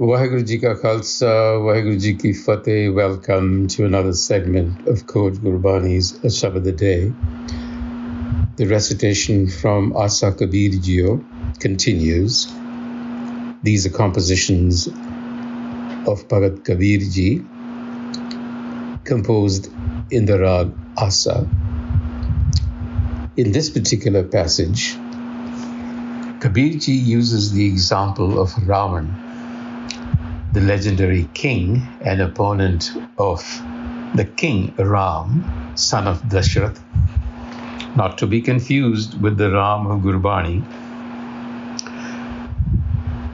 Waheguru Ji Ka Khalsa, Waheguru Ji Ki Fateh. Welcome to another segment of Coach Gurbani's a-sabad-a-day. The recitation from a-sabad-a-day continues. These are compositions of Bhagat Kabir Ji, composed in the rag Asa. In this particular passage, Kabir Ji uses the example of Ravan, the legendary king and opponent of the king Ram, son of Dashrath, not to be confused with the Ram of Gurbani.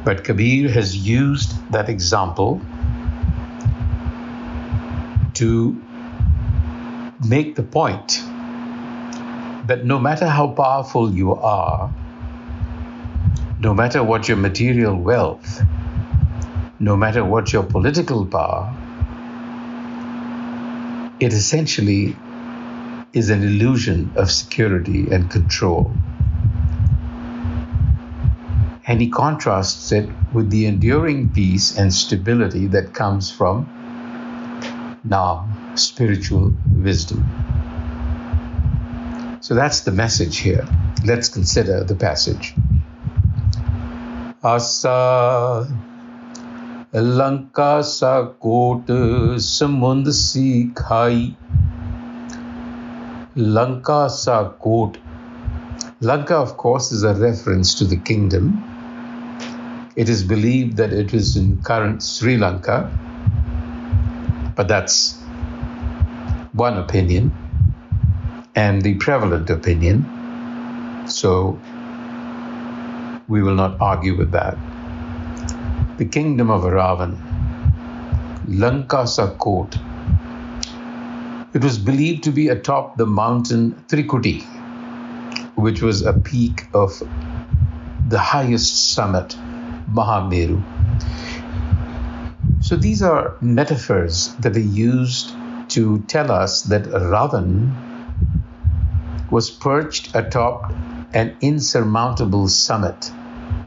But Kabir has used that example to make the point that no matter how powerful you are, no matter what your material wealth, no matter what your political power, it essentially is an illusion of security and control. And he contrasts it with the enduring peace and stability that comes from Naam, spiritual wisdom. So that's the message here. Let's consider the passage. Asa Lanka sa kot samund si khai. Lanka sa kot. Lanka, of course, is a reference to the kingdom. It is believed that it is in current Sri Lanka, but that's one opinion and the prevalent opinion, so we will not argue with that. The kingdom of Ravan, Lanka sa kot. It was believed to be atop the mountain Trikuti, which was a peak of the highest summit, Mahameru. So these are metaphors that are used to tell us that Ravan was perched atop an insurmountable summit.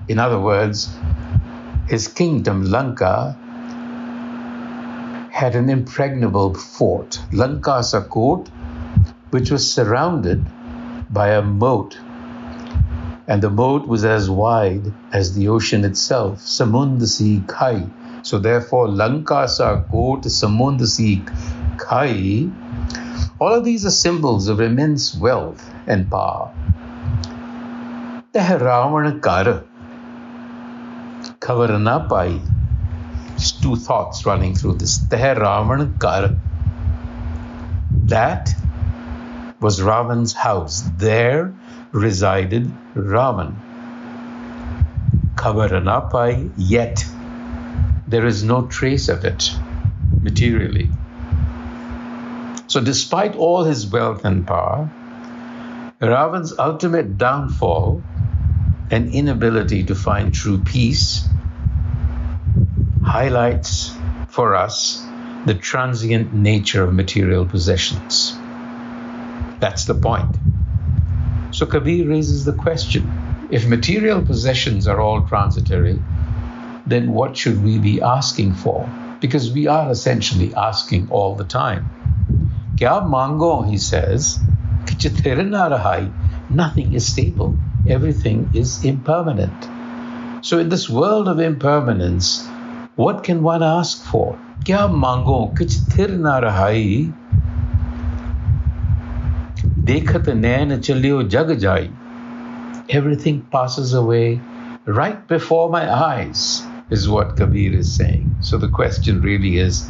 In other words, his kingdom, Lanka, had an impregnable fort, Lanka sa kot, which was surrounded by a moat. And the moat was as wide as the ocean itself, Samund si khai. So therefore, Lanka sa kot, Samund si khai, all of these are symbols of immense wealth and power. Teh Ravan kar khabar na pai. Just two thoughts running through this. Teh Ravan kar. That was Ravan's house. There resided Ravan. Khabar na pai, yet there is no trace of it materially. So despite all his wealth and power, Ravan's ultimate downfall and inability to find true peace highlights for us the transient nature of material possessions. That's the point. So Kabir raises the question, if material possessions are all transitory, then what should we be asking for? Because we are essentially asking all the time. Kya mango, he says, nothing is stable. Everything is impermanent. So in this world of impermanence, what can one ask for? Kya mango, kuch thir na rahai. Dekhat nain chalyo jag jai. Everything passes away right before my eyes, is what Kabir is saying. So the question really is,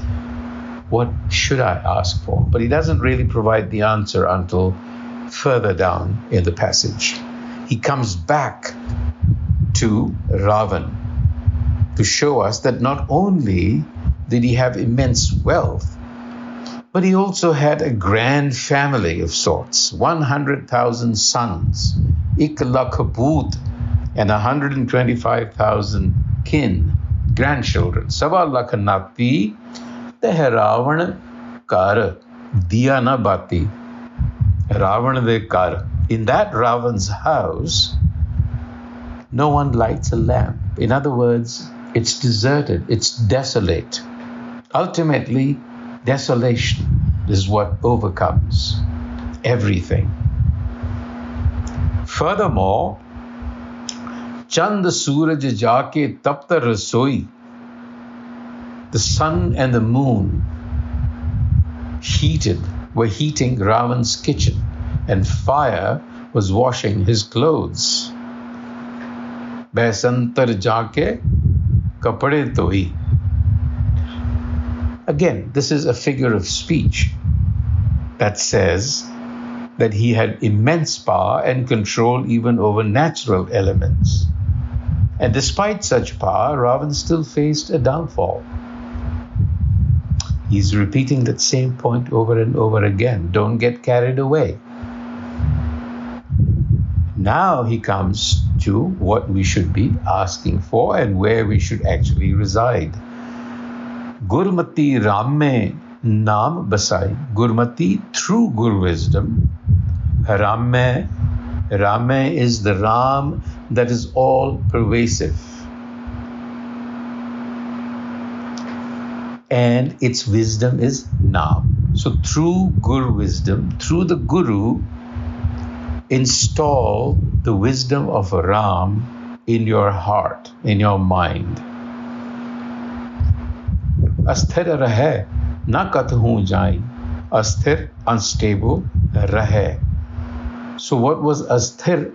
what should I ask for? But he doesn't really provide the answer until further down in the passage. He comes back to Ravan to show us that not only did he have immense wealth, but he also had a grand family of sorts, 100,000 sons, ik lakh poot, and 125,000 kin, grandchildren. Sava lakh nati, teh Ravan kar diya na bati. Ravan de kar. In that Ravan's house, no one lights a lamp. In other words, It's deserted. It's desolate. Ultimately, desolation is what overcomes everything. Furthermore, Chand Suraj Jaake Tapta Rasoi, the sun and the moon were heating Ravan's kitchen, and fire was washing his clothes. Baisantar Jaake Kapade Toi. Again, this is a figure of speech that says that he had immense power and control even over natural elements. And despite such power, Ravan still faced a downfall. He's repeating that same point over and over again. Don't get carried away. Now he comes to what we should be asking for and where we should actually reside. Gurmati Ramme Naam Basai. Gurmati through Gur wisdom. Ramme is the Ram that is all pervasive. And its wisdom is Naam. So through Gur wisdom, through the Guru, install the wisdom of Ram in your heart, in your mind. Asthir rahe, na kathu jai. Asthir, unstable, rahe. So what was asthir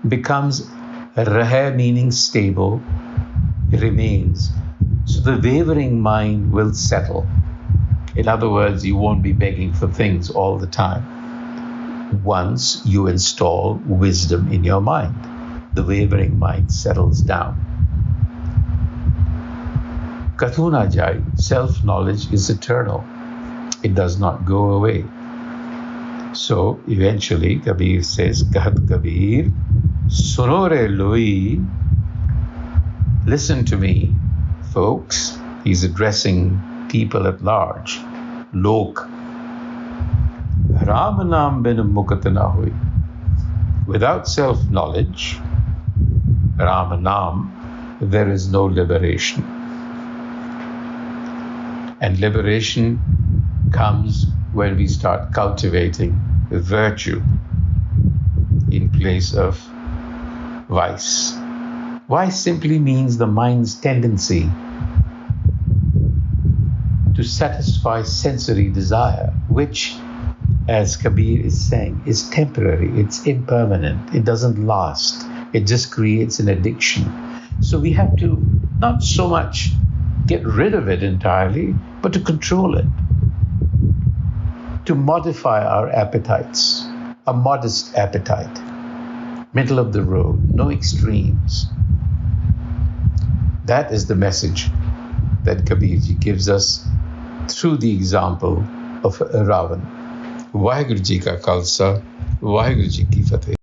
becomes rahe, meaning stable, remains. So the wavering mind will settle. In other words, you won't be begging for things all the time. Once you install wisdom in your mind, the wavering mind settles down. Kathuna Jai, self-knowledge is eternal. It does not go away. So eventually Kabir says, Kahat Kabir, Sunore Lui, listen to me, folks. He's addressing people at large. Lok. Ram Naam bin Mukat na hui. Without self-knowledge, Ram Naam, there is no liberation. And liberation comes when we start cultivating virtue in place of vice. Vice simply means the mind's tendency to satisfy sensory desire, which, as Kabir is saying, is temporary, it's impermanent, it doesn't last, it just creates an addiction. So we have to not so much get rid of it entirely, but to control it, to modify our appetites, a modest appetite, middle of the road, no extremes. That is the message that Kabirji gives us through the example of Ravan. Vaheguru Ji ka Khalsa, Vaheguru Ji ki Fateh.